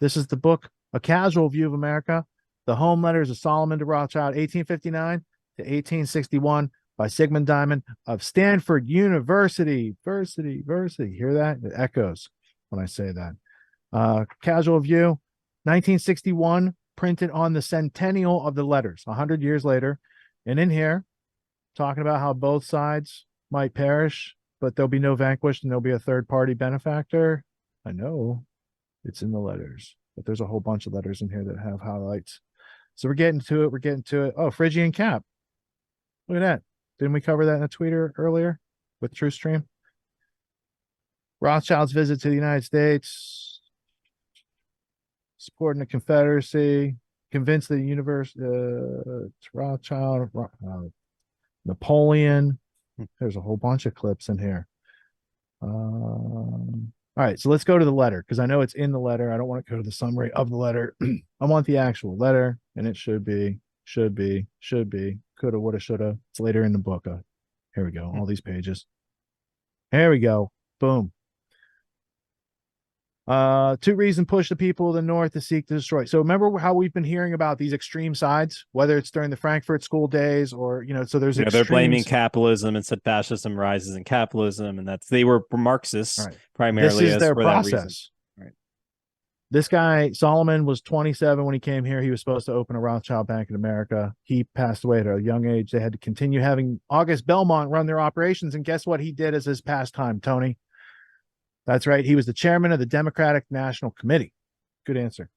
This is the book, A Casual View of America, The Home Letters of Solomon de Rothschild, 1859 to 1861, by Sigmund Diamond of Stanford University. Versity. Hear that? It echoes when I say that. Casual View, 1961, printed on the centennial of the letters, 100 years later. And in here, talking about how both sides might perish, but there'll be no vanquished and there'll be a third party benefactor. I know it's in the letters, but there's a whole bunch of letters in here that have highlights. So we're getting to it. Oh, Phrygian cap. Look at that. Didn't we cover that in a tweeter earlier with TrueStream? Rothschild's visit to the United States, supporting the Confederacy, convinced the universe, Rothschild, Napoleon. There's a whole bunch of clips in here. All right, so let's go to the letter, because I know it's in the letter. I don't want to go to the summary of the letter. I want the actual letter, and it should be, coulda, woulda, shoulda. It's later in the book. Here we go. All these pages. Here we go. Boom. Two reasons push the people of the North to seek to destroy. So remember how we've been hearing about these extreme sides, whether it's during the Frankfurt School days or, so there's they're blaming capitalism and said fascism rises in capitalism, and they were Marxists primarily. This is their process. Right. This guy, Solomon, was 27 when he came here. He was supposed to open a Rothschild Bank in America. He passed away at a young age. They had to continue having August Belmont run their operations. And guess what he did as his pastime, Tony? That's right. He was the chairman of the Democratic National Committee. Good answer.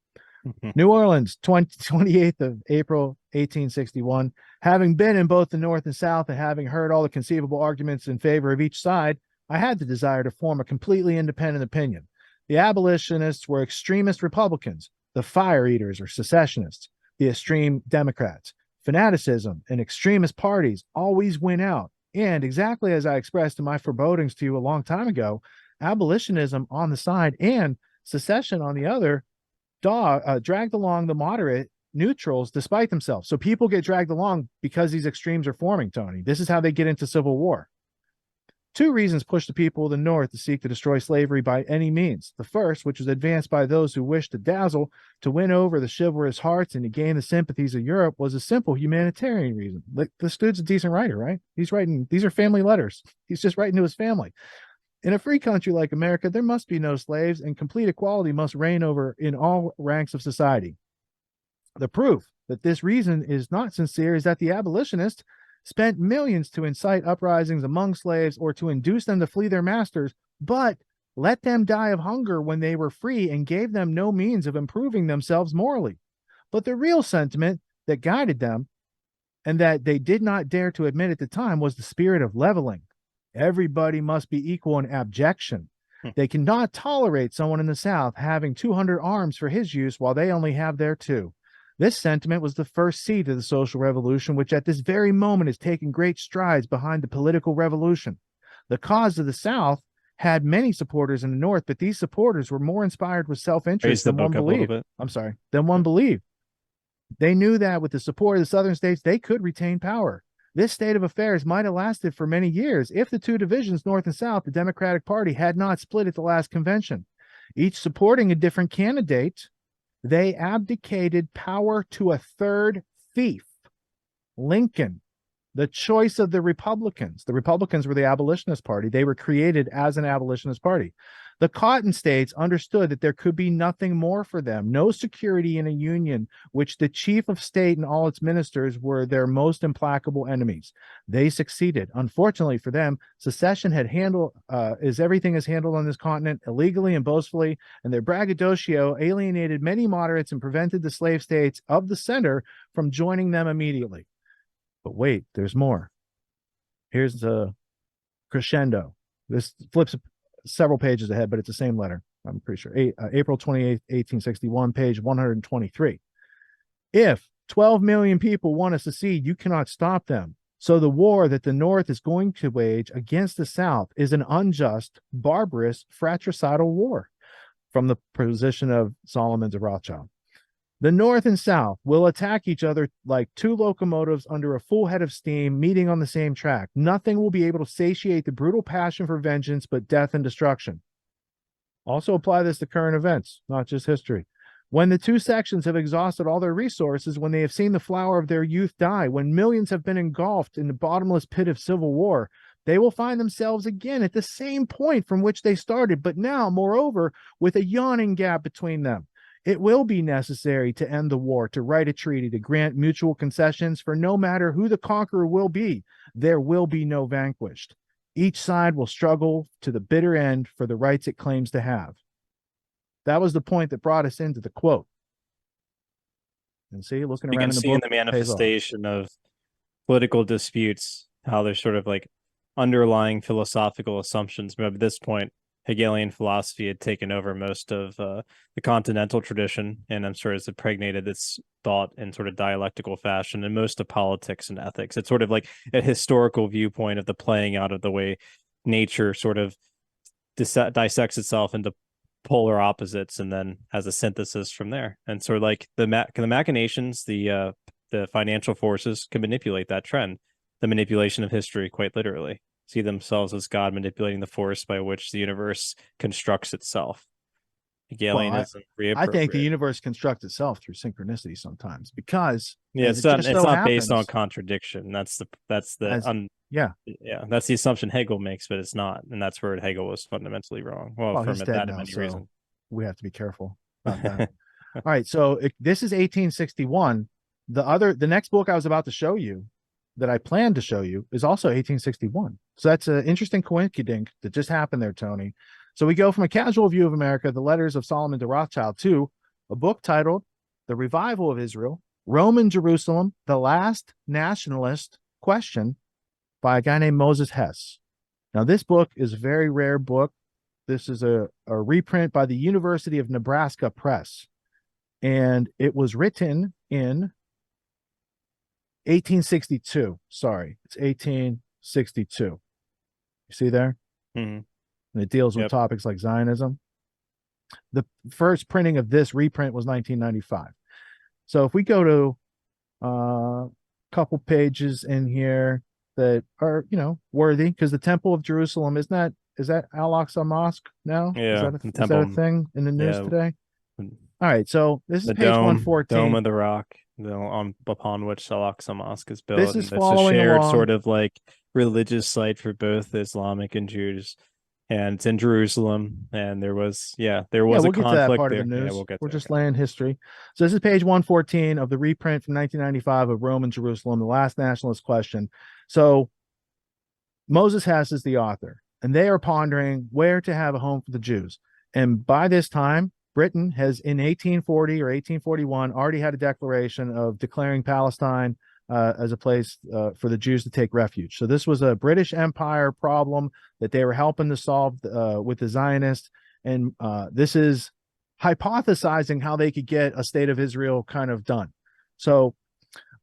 New Orleans, 28th of April, 1861. Having been in both the North and South and having heard all the conceivable arguments in favor of each side, I had the desire to form a completely independent opinion. The abolitionists were extremist Republicans. The fire eaters are secessionists. The extreme Democrats. Fanaticism and extremist parties always win out. And exactly as I expressed in my forebodings to you a long time ago, abolitionism on the side and secession on the other dragged along the moderate neutrals despite themselves. So people get dragged along because these extremes are forming, Tony. This is how they get into civil war. Two reasons push the people of the North to seek to destroy slavery by any means. The first, which was advanced by those who wished to dazzle, to win over the chivalrous hearts and to gain the sympathies of Europe, was a simple humanitarian reason. Like, this dude's a decent writer, right? He's writing, these are family letters. He's just writing to his family. In a free country like America, there must be no slaves, and complete equality must reign over in all ranks of society. The proof that this reason is not sincere is that the abolitionists spent millions to incite uprisings among slaves or to induce them to flee their masters, but let them die of hunger when they were free and gave them no means of improving themselves morally. But the real sentiment that guided them, and that they did not dare to admit at the time, was the spirit of leveling. Everybody must be equal in abjection. They cannot tolerate someone in the South having 200 arms for his use while they only have their 2. This sentiment was the first seed of the social revolution, which at this very moment is taking great strides behind the political revolution. The cause of the South had many supporters in the North, but these supporters were more inspired with self-interest than one believed. Than one believed. They knew that with the support of the Southern states, they could retain power. This state of affairs might have lasted for many years if the two divisions, North and South, the Democratic Party, had not split at the last convention. Each supporting a different candidate, they abdicated power to a third thief, Lincoln, the choice of the Republicans. The Republicans were the abolitionist party. They were created as an abolitionist party. The Cotton States understood that there could be nothing more for them, no security in a union which the chief of state and all its ministers were their most implacable enemies. They succeeded. Unfortunately for them, secession had handled, as everything is handled on this continent, illegally and boastfully, and their braggadocio alienated many moderates and prevented the slave states of the center from joining them immediately. But wait, there's more. Here's the crescendo. This flips several pages ahead, but it's the same letter. I'm pretty sure. April 28th, 1861, page 123. If 12 million people want to secede, you cannot stop them. So the war that the North is going to wage against the South is an unjust, barbarous, fratricidal war. From the position of Solomon de Rothschild. The North and South will attack each other like two locomotives under a full head of steam meeting on the same track. Nothing will be able to satiate the brutal passion for vengeance but death and destruction. Also apply this to current events, not just history. When the two sections have exhausted all their resources, when they have seen the flower of their youth die, when millions have been engulfed in the bottomless pit of civil war, they will find themselves again at the same point from which they started, but now, moreover, with a yawning gap between them. It will be necessary to end the war, to write a treaty, to grant mutual concessions, for no matter who the conqueror will be, there will be no vanquished. Each side will struggle to the bitter end for the rights it claims to have. That was the point that brought us into the quote. And see, looking around in the book, in the manifestation of political disputes, how there's sort of like underlying philosophical assumptions. But at this point, Hegelian philosophy had taken over most of the continental tradition, and I'm sure it's impregnated this thought in sort of dialectical fashion in most of politics and ethics. It's sort of like a historical viewpoint of the playing out of the way nature sort of dissects itself into polar opposites and then has a synthesis from there. And sort of like the machinations, the financial forces can manipulate that trend, the manipulation of history, quite literally. See themselves as God manipulating the force by which the universe constructs itself. Hegelianism, I think the universe constructs itself through synchronicity sometimes, because it's not based on contradiction. That's the assumption Hegel makes, but it's not, and that's where Hegel was fundamentally wrong. Well, from that in many reasons, we have to be careful about that. All right, so this is 1861. The next book I was about to show you, that I planned to show you, is also 1861. So that's an interesting coincidence that just happened there, Tony. So we go from a casual view of America, the letters of Solomon de Rothschild, to a book titled The Revival of Israel, Rome and Jerusalem, The Last Nationalist Question, by a guy named Moses Hess. Now, this book is a very rare book. This is a reprint by the University of Nebraska Press, and it was written in 1862. Sorry, it's 1862. You see there? Mm-hmm. And it deals with topics like Zionism. The first printing of this reprint was 1995. So if we go to a couple pages in here that are, worthy, because the Temple of Jerusalem, is that Al-Aqsa Mosque now? Yeah, is that a thing in the news today? All right, so this is page 114. Dome of the Rock, upon which Al-Aqsa Mosque is built. This is and following it's a shared along, sort of like religious site for both Islamic and Jews, and it's in Jerusalem. And there was a conflict get to that part there. Of the news. Yeah, We're just laying history. So this is page 114 of the reprint from 1995 of Rome and Jerusalem, The Last Nationalist Question. So Moses Hess is the author, and they are pondering where to have a home for the Jews. And by this time, Britain has, in 1840 or 1841, already had a declaration of declaring Palestine as a place for the Jews to take refuge. So this was a British Empire problem that they were helping to solve with the Zionists. And this is hypothesizing how they could get a state of Israel kind of done. So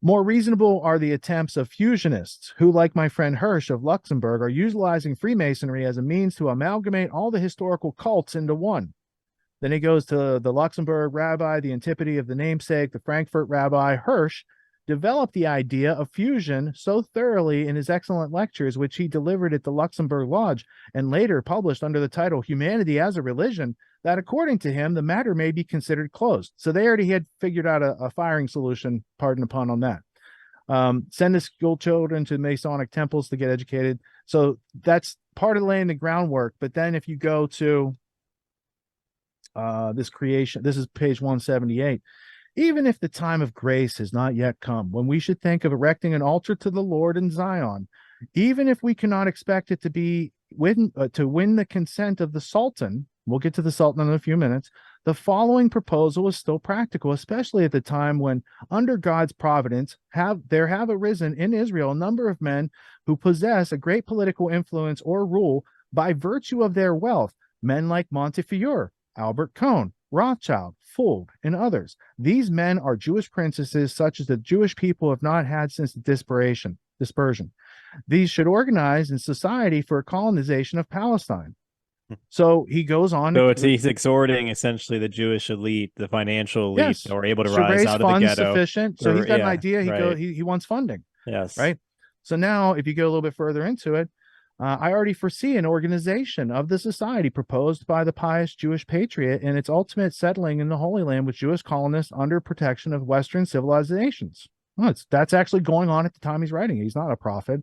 more reasonable are the attempts of fusionists who, like my friend Hirsch of Luxembourg, are utilizing Freemasonry as a means to amalgamate all the historical cults into one. Then he goes to the Luxembourg rabbi, the Antipodes of the namesake, the Frankfurt rabbi. Hirsch developed the idea of fusion so thoroughly in his excellent lectures, which he delivered at the Luxembourg Lodge and later published under the title Humanity as a Religion, that according to him, the matter may be considered closed. So they already had figured out a firing solution, pardon the pun on that. Send the school children to Masonic temples to get educated. So that's part of laying the groundwork. But then if you go to this creation, this is page 178. Even if the time of grace has not yet come, when we should think of erecting an altar to the Lord in Zion, even if we cannot expect it to win the consent of the Sultan, we'll get to the Sultan in a few minutes, the following proposal is still practical, especially at the time when, under God's providence, there have arisen in Israel a number of men who possess a great political influence or rule by virtue of their wealth, men like Montefiore, Albert Cohn, Rothschild, Fuld, and others. These men are Jewish princesses such as the Jewish people have not had since the dispersion. These should organize in society for a colonization of Palestine. So he goes on. So he's exhorting essentially the Jewish elite, the financial elite, that were able to rise out of the ghetto. Sufficient. So he's got an idea. He wants funding. Yes. Right. So now, if you go a little bit further into it, I already foresee an organization of the society proposed by the pious Jewish patriot and its ultimate settling in the Holy Land with Jewish colonists under protection of Western civilizations. Well, that's actually going on at the time he's writing. He's not a prophet.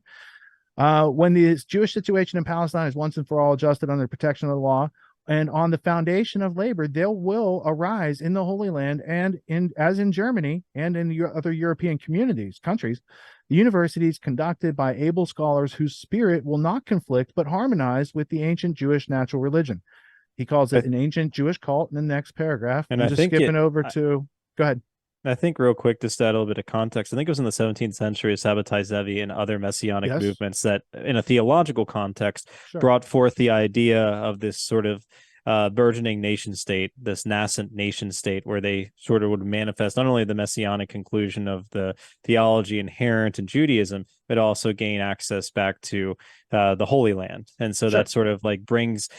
When the Jewish situation in Palestine is once and for all adjusted under protection of the law and on the foundation of labor, there will arise in the Holy Land and as in Germany and in other European countries, the universities conducted by able scholars whose spirit will not conflict but harmonize with the ancient Jewish natural religion. He calls it an ancient Jewish cult in the next paragraph. And I'm I just think skipping over to, go ahead. I think real quick, just to add a little bit of context, I think it was in the 17th century, Sabbatai Zevi and other messianic movements that, in a theological context, brought forth the idea of this sort of burgeoning nation state, this nascent nation state, where they sort of would manifest not only the messianic conclusion of the theology inherent in Judaism, but also gain access back to the Holy Land. And so that sort of like brings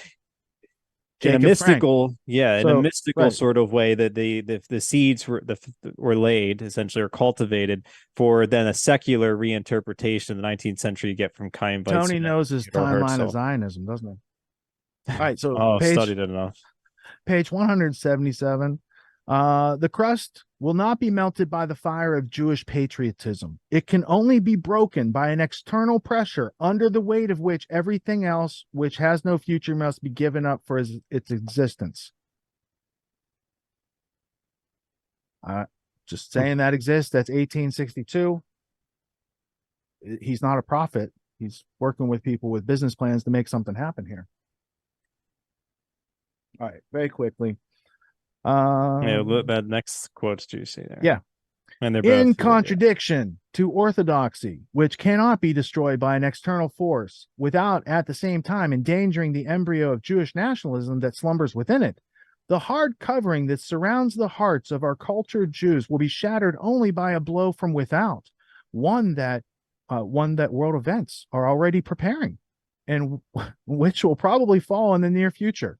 in a mystical, in a mystical sort of way that the seeds were laid, essentially, or cultivated for then a secular reinterpretation of the 19th century you get from Chaim Weizmann. Tony knows his timeline of Zionism, doesn't he? All right, so studied it enough. Page 177. The crust will not be melted by the fire of Jewish patriotism. It can only be broken by an external pressure under the weight of which everything else which has no future must be given up for its existence. Just saying that exists. That's 1862. He's not a prophet. He's working with people with business plans to make something happen here. All right, very quickly. That next quotes do you see there? Yeah. And they're in both contradiction to orthodoxy, which cannot be destroyed by an external force without at the same time endangering the embryo of Jewish nationalism that slumbers within it. The hard covering that surrounds the hearts of our cultured Jews will be shattered only by a blow from without, one that world events are already preparing, and which will probably fall in the near future.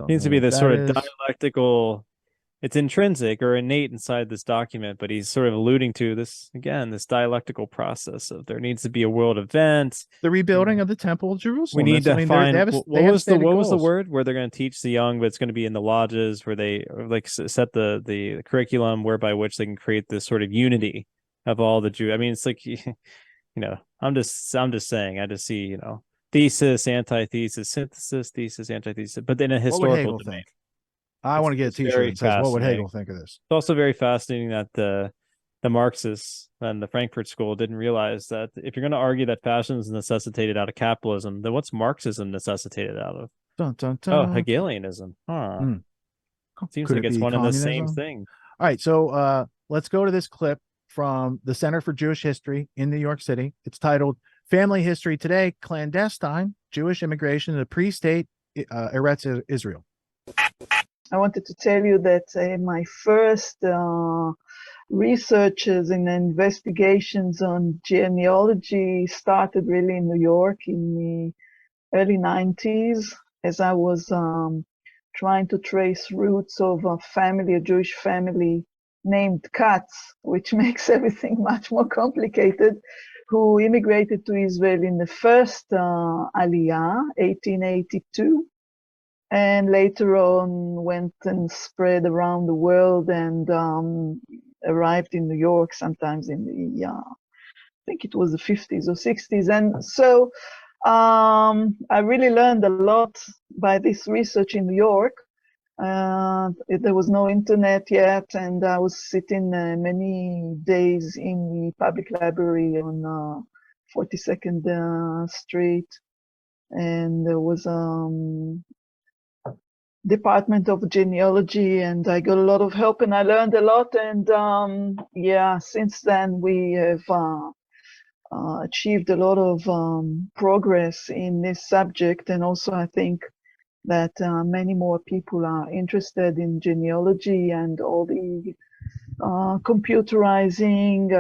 Seems to be this sort of dialectical, it's intrinsic or innate inside this document, but he's sort of alluding to this, again, this dialectical process of there needs to be a world event. The rebuilding of the Temple of Jerusalem. We need to find, what was the word where they're going to teach the young, but it's going to be in the lodges where they like set the curriculum whereby which they can create this sort of unity of all the Jews. I mean, it's like, I'm just saying, I just see, thesis, antithesis, synthesis, thesis, antithesis, but in a historical domain. I want to get a t-shirt that says, what would Hegel think of this? It's also very fascinating that the Marxists and the Frankfurt School didn't realize that if you're going to argue that fashion is necessitated out of capitalism, then what's Marxism necessitated out of? Dun, dun, dun. Oh, Hegelianism. Seems like it's one and the same thing. All right, so let's go to this clip from the Center for Jewish History in New York City. It's titled Family History Today, Clandestine Jewish Immigration to Pre-State Eretz Israel. I wanted to tell you that my first researches and investigations on genealogy started really in New York in the early 90s, as I was trying to trace roots of a Jewish family named Katz, which makes everything much more complicated, who immigrated to Israel in the first Aliyah, 1882, and later on went and spread around the world and arrived in New York sometimes in the, I think it was the 50s or 60s. And so I really learned a lot by this research in New York. There was no internet yet, and I was sitting many days in the public library on 42nd Street, and there was Department of Genealogy, and I got a lot of help and I learned a lot. And since then we have achieved a lot of progress in this subject, and also I think that many more people are interested in genealogy, and all the computerizing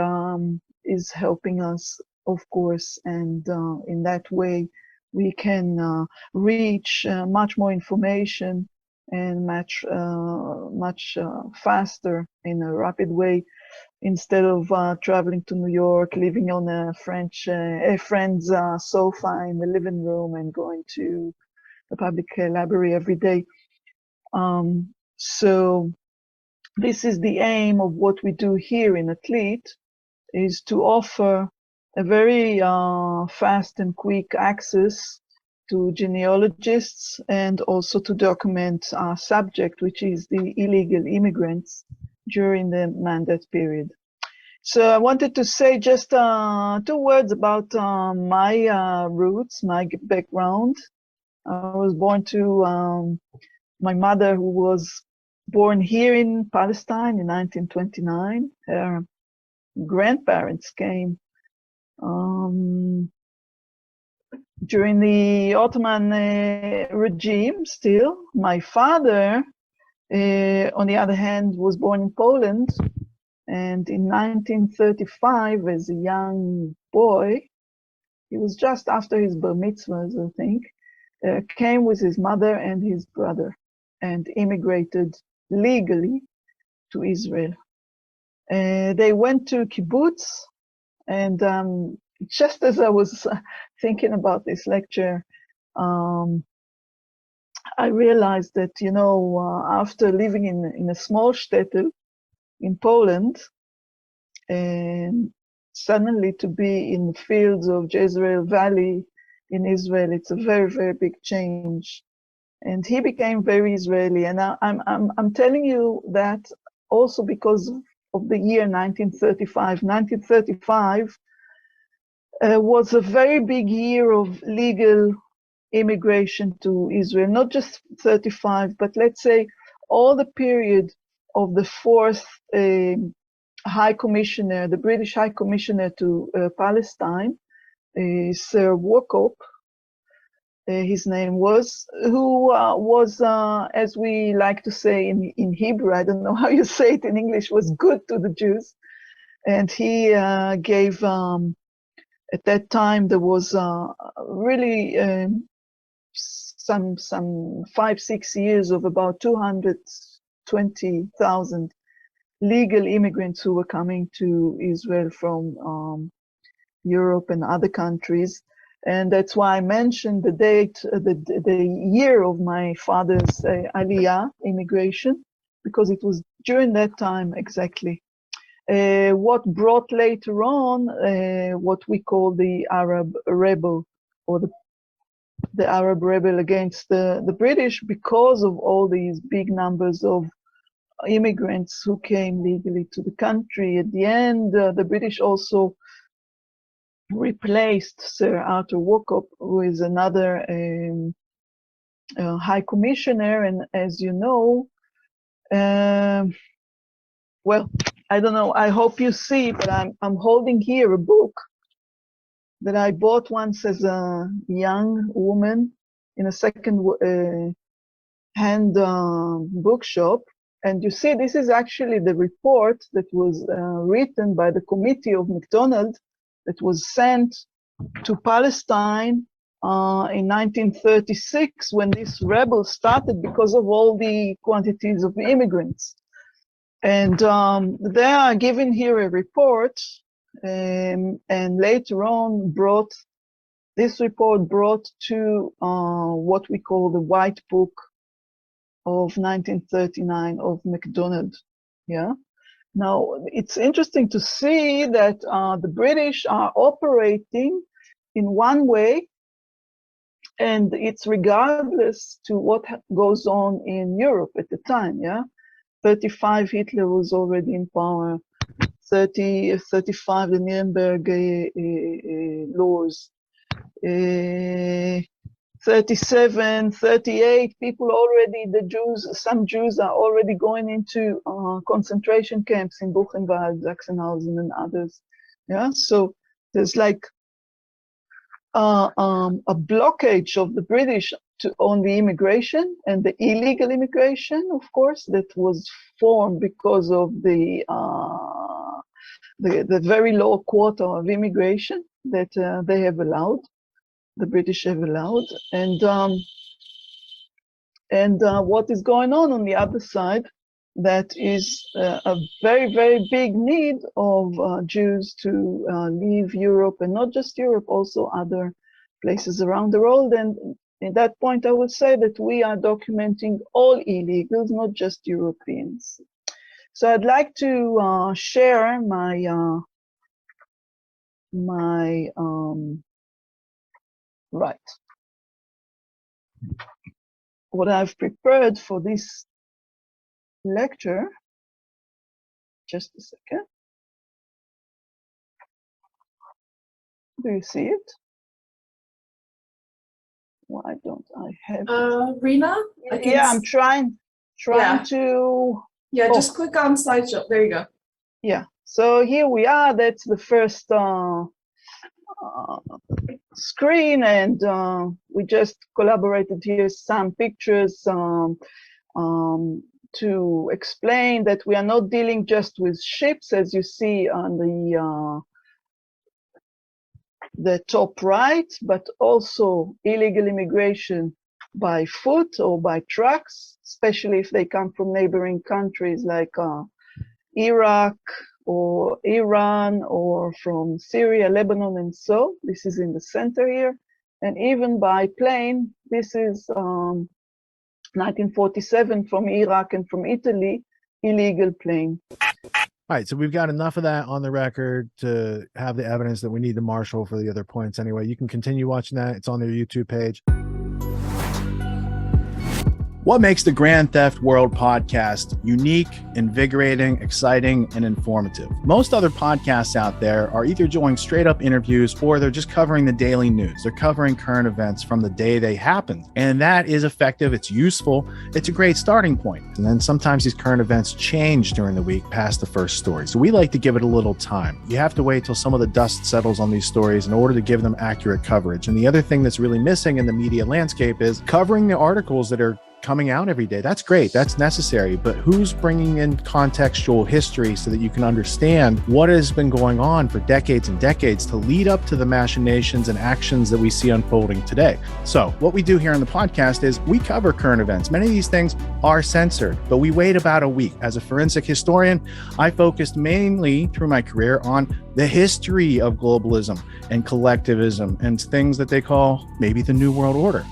is helping us, of course, and in that way we can reach much more information and much faster in a rapid way instead of traveling to New York, living on a friend's sofa in the living room and going to the public library every day. So this is the aim of what we do here in Athlete, is to offer a very fast and quick access to genealogists and also to document our subject, which is the illegal immigrants during the mandate period. So I wanted to say just 2 words about my roots, my background. I was born to my mother, who was born here in Palestine in 1929. Her grandparents came during the Ottoman regime still. My father, on the other hand, was born in Poland, and in 1935, as a young boy, he was just after his bar mitzvahs, I think, came with his mother and his brother and immigrated legally to Israel. They went to kibbutz, and just as I was thinking about this lecture, I realized that, you know, after living in a small shtetl in Poland, and suddenly to be in the fields of Jezreel Valley in Israel, it's a very, very big change. And he became very Israeli. And I'm telling you that also because of the year 1935. 1935 was a very big year of legal immigration to Israel, not just 35, but let's say all the period of the fourth High Commissioner, the British High Commissioner to Palestine, Sir Walkup, his name was, who was, as we like to say in Hebrew, I don't know how you say it in English, was good to the Jews. And he gave, at that time, there was really some 5-6 years of about 220,000 legal immigrants who were coming to Israel from Europe and other countries. And that's why I mentioned the date, the year of my father's Aliyah, immigration, because it was during that time exactly. What brought later on what we call the Arab rebel, or the Arab rebel against the British, because of all these big numbers of immigrants who came legally to the country. At the end, the British also replaced Sir Arthur Walkup with another High Commissioner, and as you know, well, I don't know, I hope you see, but I'm holding here a book that I bought once as a young woman in a second-hand bookshop. And you see, this is actually the report that was written by the Committee of MacDonald that was sent to Palestine in 1936, when this rebel started because of all the quantities of immigrants. And they are given here a report, and later on this report brought to what we call the White Book of 1939 of MacDonald. Yeah. Now, it's interesting to see that the British are operating in one way, and it's regardless to what goes on in Europe at the time. Yeah. 35, Hitler was already in power. 35, the Nuremberg laws. 37, 38, people already, some Jews are already going into concentration camps in Buchenwald, Sachsenhausen, and others. Yeah, so there's like a blockage of the British on the immigration and the illegal immigration, of course, that was formed because of the very low quota of immigration that they have allowed. The British have allowed, and what is going on the other side that is a very, very big need of Jews to leave Europe, and not just Europe, also other places around the world. And at that point, I would say that we are documenting all illegals, not just Europeans. So I'd like to share what I've prepared for this lecture. Just a second. Do you see it? Why don't I have it? Rena? Yeah, I'm trying to. Yeah, just click on slideshow. There you go. Yeah, so here we are. That's the first screen, and we just collaborated here some pictures to explain that we are not dealing just with ships, as you see on the top right, but also illegal immigration by foot or by trucks, especially if they come from neighboring countries like Iraq or Iran, or from Syria, Lebanon, and so. This is in the center here. And even by plane, this is 1947 from Iraq and from Italy, illegal plane. All right, so we've got enough of that on the record to have the evidence that we need to marshal for the other points anyway. You can continue watching that. It's on their YouTube page. What makes the Grand Theft World podcast unique, invigorating, exciting, and informative? Most other podcasts out there are either doing straight up interviews or they're just covering the daily news. They're covering current events from the day they happened. And that is effective. It's useful. It's a great starting point. And then sometimes these current events change during the week past the first story. So we like to give it a little time. You have to wait till some of the dust settles on these stories in order to give them accurate coverage. And the other thing that's really missing in the media landscape is covering the articles that are coming out every day. That's great. That's necessary. But who's bringing in contextual history so that you can understand what has been going on for decades and decades to lead up to the machinations and actions that we see unfolding today? So what we do here on the podcast is we cover current events. Many of these things are censored, but we wait about a week. As a forensic historian, I focused mainly through my career on the history of globalism and collectivism and things that they call maybe the New World Order.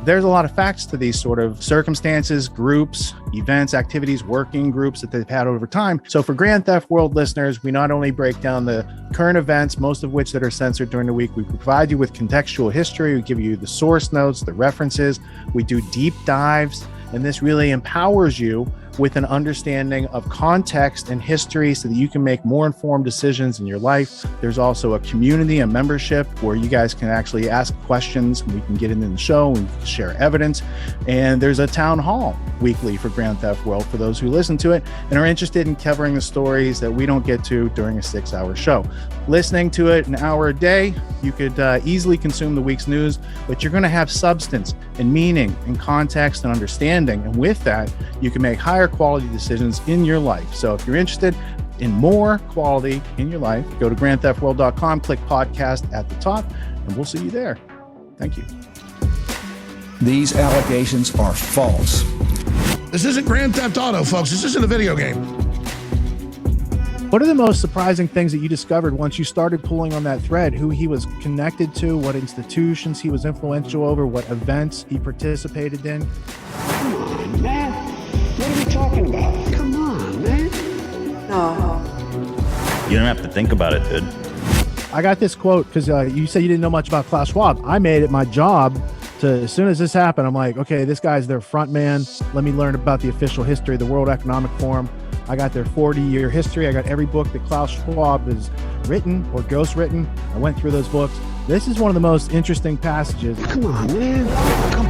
There's a lot of facts to these sort of circumstances, groups, events, activities, working groups that they've had over time. So for Grand Theft World listeners, we not only break down the current events, most of which that are censored during the week, we provide you with contextual history, we give you the source notes, the references, we do deep dives, and this really empowers you with an understanding of context and history so that you can make more informed decisions in your life. There's also a community, a membership where you guys can actually ask questions. We can get into the show, we can share evidence. And there's a town hall weekly for Grand Theft World for those who listen to it and are interested in covering the stories that we don't get to during a 6-hour show. Listening to it an hour a day, you could easily consume the week's news, but you're going to have substance and meaning and context and understanding. And with that, you can make higher quality decisions in your life. So if you're interested in more quality in your life, go to grandtheftworld.com, click podcast at the top, and we'll see you there. Thank you. These allegations are false. This isn't Grand Theft Auto, folks. This isn't a video game. What are the most surprising things that you discovered once you started pulling on that thread? Who he was connected to, what institutions he was influential over, what events he participated in? Come on, man. What are we talking about? Come on, man. No. You don't have to think about it, dude. I got this quote because you said you didn't know much about Klaus Schwab. I made it my job to, as soon as this happened, I'm like, okay, this guy's their front man. Let me learn about the official history of the World Economic Forum. I got their 40-year history. I got every book that Klaus Schwab has written or ghostwritten. I went through those books. This is one of the most interesting passages. Come on, man. Come